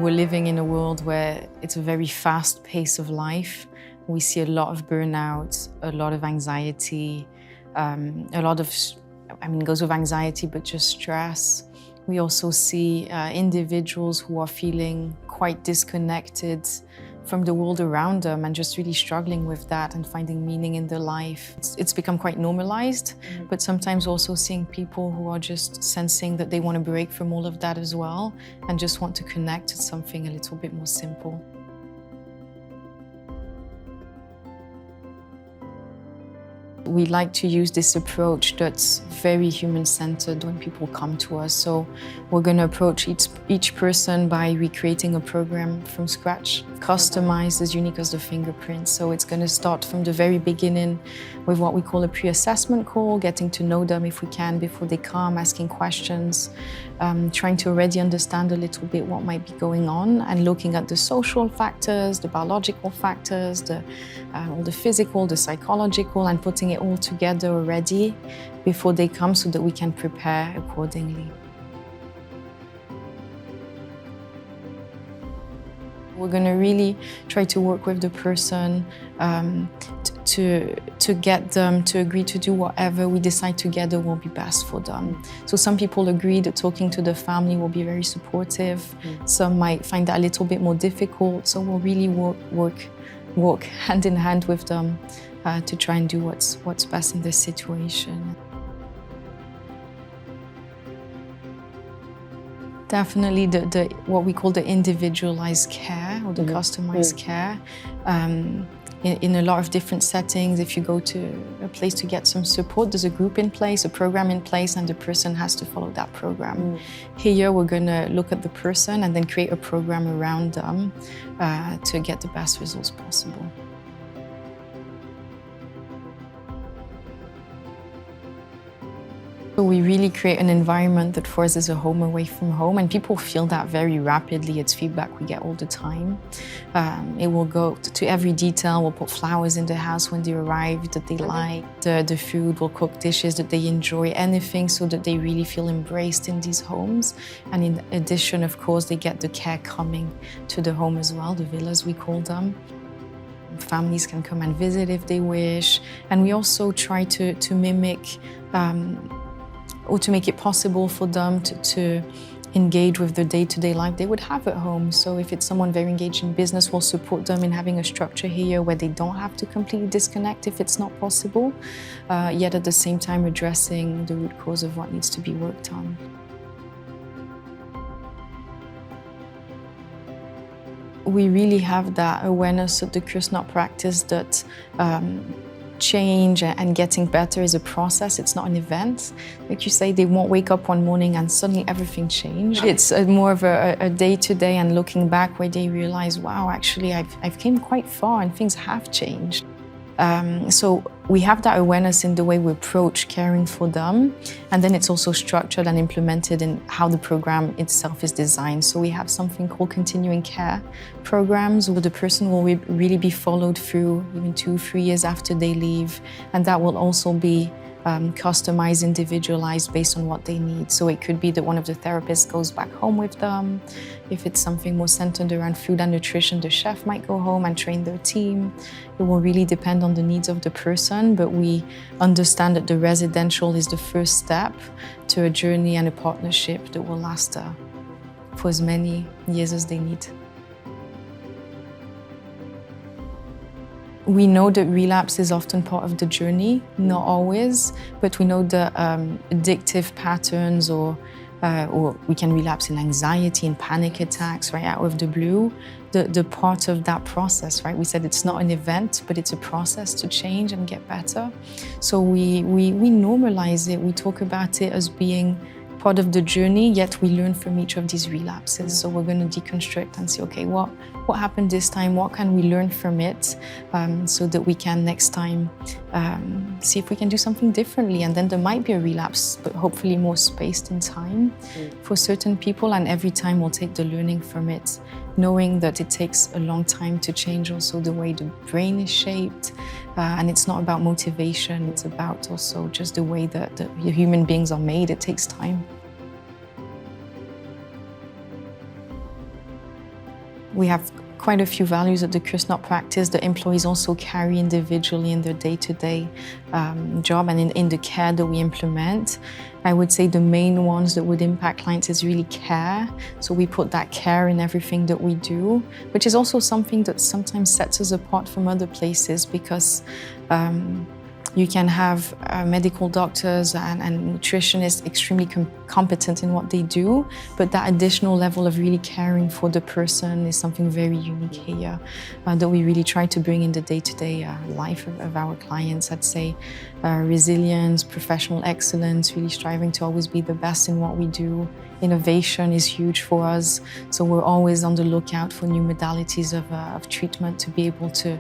We're living in a world where it's a very fast pace of life. We see a lot of burnout, a lot of anxiety, a lot of, it goes with anxiety, but just stress. We also see individuals who are feeling quite disconnected from the world around them and just really struggling with that and finding meaning in their life. It's become quite normalized, but sometimes also seeing people who are just sensing that they want to break from all of that as well and just want to connect to something a little bit more simple. We like to use this approach that's very human-centered when people come to us. So we're going to approach each person by recreating a program from scratch, customized, as unique as the fingerprint. So it's going to start from the very beginning with what we call a pre-assessment call, getting to know them if we can before they come, asking questions, trying to already understand a little bit what might be going on and looking at the social factors, the biological factors, all the physical, the psychological, and putting it all together already before they come so that we can prepare accordingly. We're going to really try to work with the person to get them to agree to do whatever we decide together will be best for them. So some people agree that talking to the family will be very supportive. Some might find that a little bit more difficult. So we'll really work hand in hand with them to try and do what's best in this situation. Definitely what we call the individualized care or the customized care. In a lot of different settings, if you go to a place to get some support, there's a group in place, a program in place, and the person has to follow that program. Here, we're going to look at the person and then create a program around them to get the best results possible. So we really create an environment that for us is a home away from home, and people feel that very rapidly. It's feedback we get all the time. It will go to every detail. We'll put flowers in the house when they arrive that they like. The food, we'll cook dishes that they enjoy, anything so that they really feel embraced in these homes. And in addition, of course, they get the care coming to the home as well, the villas we call them. Families can come and visit if they wish. And we also try to mimic or to make it possible for them to engage with the day-to-day life they would have at home. So if it's someone very engaged in business, we'll support them in having a structure here where they don't have to completely disconnect if it's not possible, yet at the same time addressing the root cause of what needs to be worked on. We really have that awareness of the Kusnacht practice that change and getting better is a process. It's not an event. Like you say, they won't wake up one morning and suddenly everything changed. It's more of a day-to-day and looking back where they realize, wow, actually I've came quite far and things have changed. So we have that awareness in the way we approach caring for them, and then it's also structured and implemented in how the program itself is designed. So we have something called continuing care programs where the person will really be followed through even 2-3 years after they leave, and that will also be customized, individualized based on what they need. So it could be that one of the therapists goes back home with them. If it's something more centered around food and nutrition, the chef might go home and train their team. It will really depend on the needs of the person, but we understand that the residential is the first step to a journey and a partnership that will last for as many years as they need. We know that relapse is often part of the journey, not always, but we know that addictive patterns or we can relapse in anxiety and panic attacks right out of the blue. The part of that process, right? We said it's not an event, but it's a process to change and get better. So we normalize it. We talk about it as being part of the journey, yet we learn from each of these relapses. So we're going to deconstruct and say, okay, what happened this time? What can we learn from it so that we can next time see if we can do something differently? And then there might be a relapse, but hopefully more spaced in time for certain people. And every time we'll take the learning from it, knowing that it takes a long time to change also the way the brain is shaped. And it's not about motivation, it's about also just the way that human beings are made. It takes time. We have quite a few values at the Kusnacht Practice that employees also carry individually in their day-to-day job and in the care that we implement. I would say the main ones that would impact clients is really care. So we put that care in everything that we do, which is also something that sometimes sets us apart from other places because you can have medical doctors and nutritionists extremely competent in what they do, but that additional level of really caring for the person is something very unique here that we really try to bring in the day-to-day life of our clients. I'd say resilience, professional excellence, really striving to always be the best in what we do. Innovation is huge for us, so we're always on the lookout for new modalities of treatment to be able to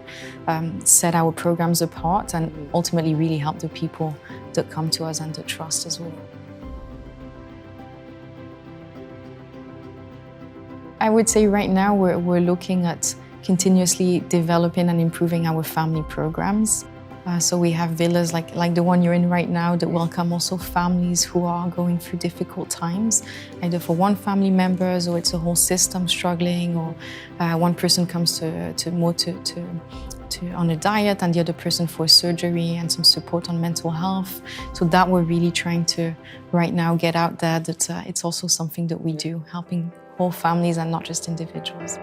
set our programs apart and ultimately really help the people that come to us and that trust as well. I would say right now we're looking at continuously developing and improving our family programs. So we have villas like the one you're in right now that welcome also families who are going through difficult times, either for one family members or it's a whole system struggling, or one person comes on a diet and the other person for surgery and some support on mental health. So that we're really trying to right now get out there that it's also something that we do, helping whole families and not just individuals.